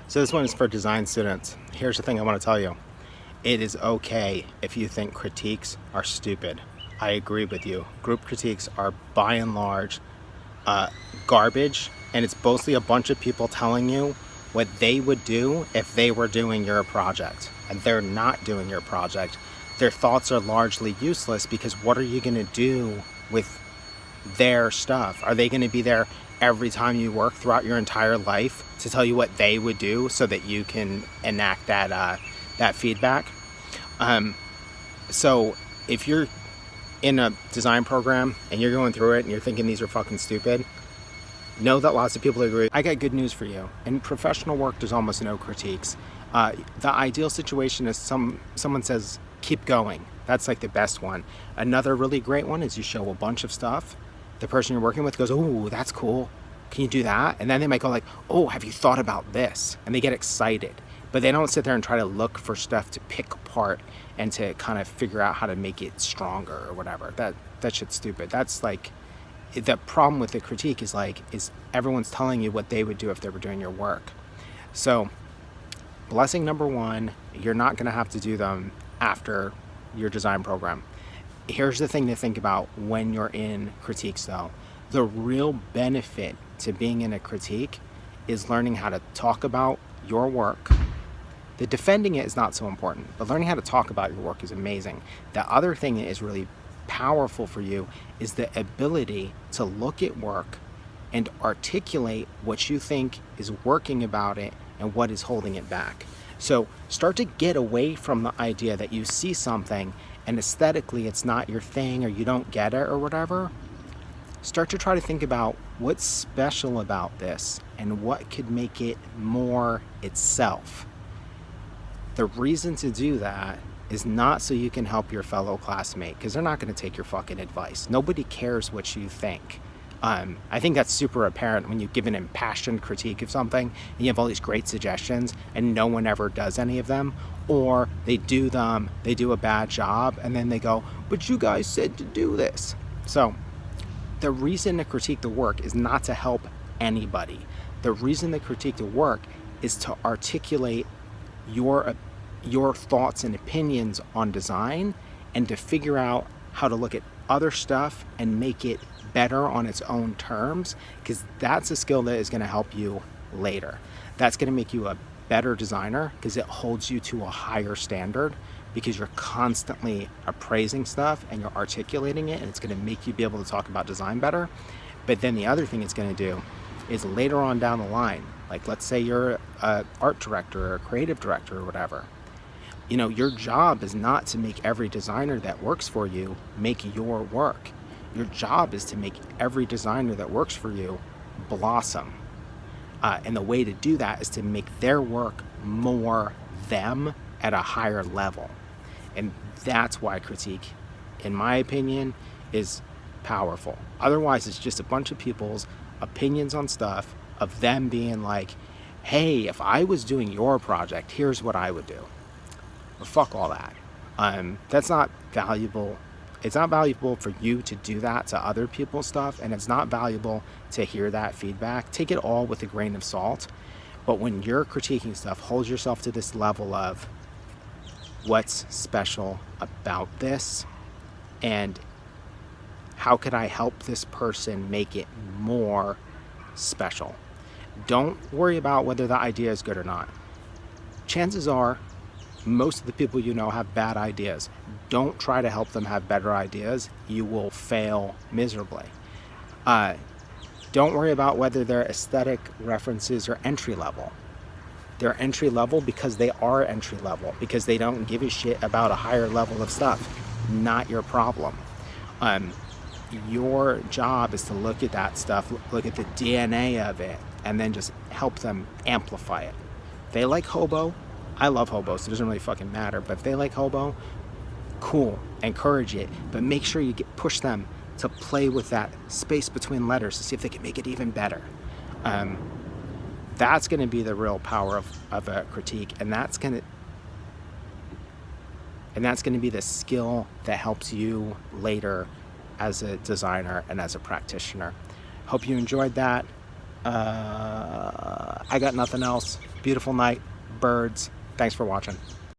So this one is for design students. Here's the thing I want to tell you. It is okay if you think critiques are stupid. I agree with you. Group critiques are by and large garbage, and it's mostly a bunch of people telling you what they would do if they were doing your project, and they're not doing your project. Their thoughts are largely useless because what are you going to do with their stuff? Are they going to be there every time you work throughout your entire life to tell you what they would do so that you can enact that feedback? So if you're in a design program and you're going through it and you're thinking these are fucking stupid, know that lots of people agree. I got good news for you. In professional work, there's almost no critiques. The ideal situation is someone says, keep going. That's like the best one. Another really great one is you show a bunch of stuff. The person you're working with goes, oh, that's cool. Can you do that? And then they might go like, oh, have you thought about this? And they get excited. But they don't sit there and try to look for stuff to pick apart and to kind of figure out how to make it stronger or whatever. That shit's stupid. That's like, the problem with the critique is everyone's telling you what they would do if they were doing your work. So blessing number one, you're not going to have to do them after your design program. Here's the thing to think about when you're in critiques though. The real benefit to being in a critique is learning how to talk about your work. The defending it is not so important, but learning how to talk about your work is amazing. The other thing that is really powerful for you is the ability to look at work and articulate what you think is working about it and what is holding it back. So start to get away from the idea that you see something and aesthetically it's not your thing or you don't get it or whatever. Start to try to think about what's special about this and what could make it more itself. The reason to do that is not so you can help your fellow classmate, because they're not going to take your fucking advice. Nobody cares what you think. I think that's super apparent when you give an impassioned critique of something and you have all these great suggestions and no one ever does any of them, or they do them, they do a bad job, and then they go, but you guys said to do this. So the reason to critique the work is not to help anybody. The reason to critique the work is to articulate your thoughts and opinions on design and to figure out how to look at other stuff and make it better on its own terms, because that's a skill that is going to help you later. That's going to make you a better designer because it holds you to a higher standard, because you're constantly appraising stuff and you're articulating it, and it's going to make you be able to talk about design better. But then the other thing it's going to do is later on down the line, like let's say you're an art director or a creative director or whatever, you know, your job is not to make every designer that works for you make your work. Your job is to make every designer that works for you blossom. And the way to do that is to make their work more them at a higher level. And that's why critique, in my opinion, is powerful. Otherwise, it's just a bunch of people's opinions on stuff of them being like, hey, if I was doing your project, here's what I would do. Well, fuck all that. That's not valuable. It's not valuable for you to do that to other people's stuff, and it's not valuable to hear that feedback. Take it all with a grain of salt. But when you're critiquing stuff, hold yourself to this level of what's special about this, and how could I help this person make it more special? Don't worry about whether the idea is good or not. Chances are most of the people you know have bad ideas. Don't try to help them have better ideas. You will fail miserably. Don't worry about whether their aesthetic references are entry level. They're entry level because they are entry level, because they don't give a shit about a higher level of stuff. Not your problem. Your job is to look at that stuff, look at the DNA of it, and then just help them amplify it. They like hobo. I love hobo, so it doesn't really fucking matter. But if they like hobo, cool, encourage it. But make sure you push them to play with that space between letters to see if they can make it even better. That's going to be the real power of a critique, and that's going to be the skill that helps you later as a designer and as a practitioner. Hope you enjoyed that. I got nothing else. Beautiful night, birds. Thanks for watching.